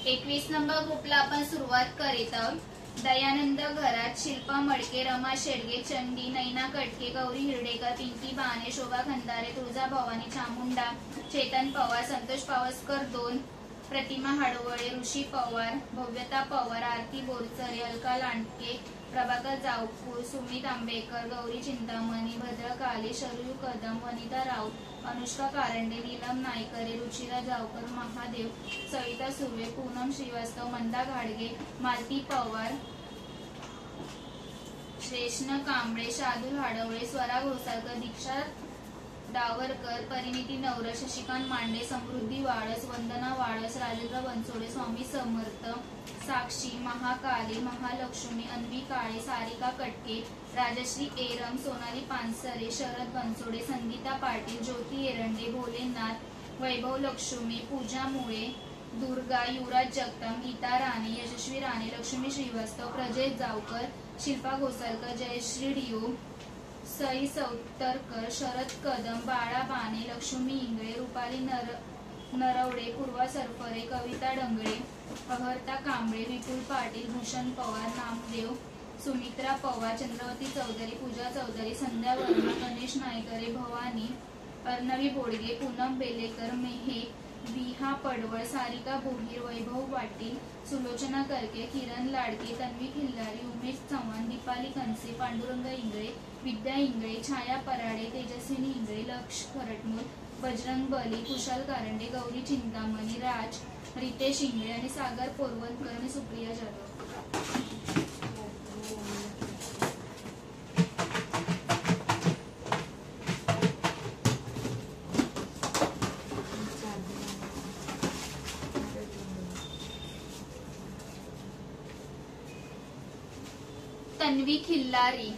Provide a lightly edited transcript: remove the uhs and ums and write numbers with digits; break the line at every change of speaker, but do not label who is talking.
21 number ग्रुपला आपण सुरुवात करीत आहोत. दयानंद घरात, शिल्पा मडके, रमा शेडगे, चंडी, नैना कटके, गौरी हिरडेकर, पिंकी बाणे, शोभा खंदारे, तुळजा भवानी चामुंडा, चेतन पवार, संतोष पावसकर 2, प्रतिमा हाडवळे, ऋषी पवार, भव्यता पवार, आरती बोरचरे, अलका लांडके, प्रभाकर जावपूर, सुमित आंबेकर, गौरी चिंतामणी, भद्रकाली, शरयू कदम, वनिता राऊत, अनुष्का कारंडे, नीलम नायकरे, रुचिरा जावकर, महादेव, सविता सुर्वे, पूनम श्रीवास्तव, मंदा घाडगे, मालती पवार, श्रेष्ण कांबळे, शार्दूल हाडवळे, स्वरा घोसाळकर, दीक्षा डावरकर, परिणिती नवरस, शशिकांत मांडे, समृद्धी वाळस, वंदना वाळस, राजेंद्र बनसोडे, स्वामी समर्थ, साक्षी, महाकाली, महालक्ष्मी, अन्वी काळे, सारिका कटके, राजश्री एरम, सोनाली पानसरे, शरद बनसोडे, संगीता पाटील, ज्योती एरंडे, भोलेनाथ, वैभव लक्ष्मी, पूजा मुळे, दुर्गा, युवराज जगताप, गीता राणे, यशस्वी राणे, लक्ष्मी श्रीवास्तव, प्रजेश जावकर, शिल्पा घोसाळकर, जयश्री डिओ, सई सौतरकर, शरद कदम, बाळा बाणे, लक्ष्मी इंगळे, रुपाली नरवडे, पूर्वा सरफरे, कविता डंगळे, अहर्ता कांबळे, विपुल पाटील, भूषण पवार, नामदेव, सुमित्रा पवार, चंद्रवती चौधरी, पूजा चौधरी, संध्या वर्मा, गणेश नायकरे, भवानी, अर्णवी बोडगे, पूनम बेलेकर, मेहे, विहा पडवळ, सारिका भोगीर, वैभव पाटील, सुलोचना करके, किरण लाडके, तन्वी खिल्लारी, उमेश चव्हाण, दीपाली कनसे, पांडुरंग इंगळे, विद्या इंगळे, छाया पराडे, तेजस्विनी इंगळे, लक्ष खरटमूल, बजरंग बली, कुशाल कारंडे, गौरी चिंतामणी, राज, रितेश इंगळे आणि सागर पोरवनकर आणि सुप्रिया जाधव. तन्वी खिल्लारी,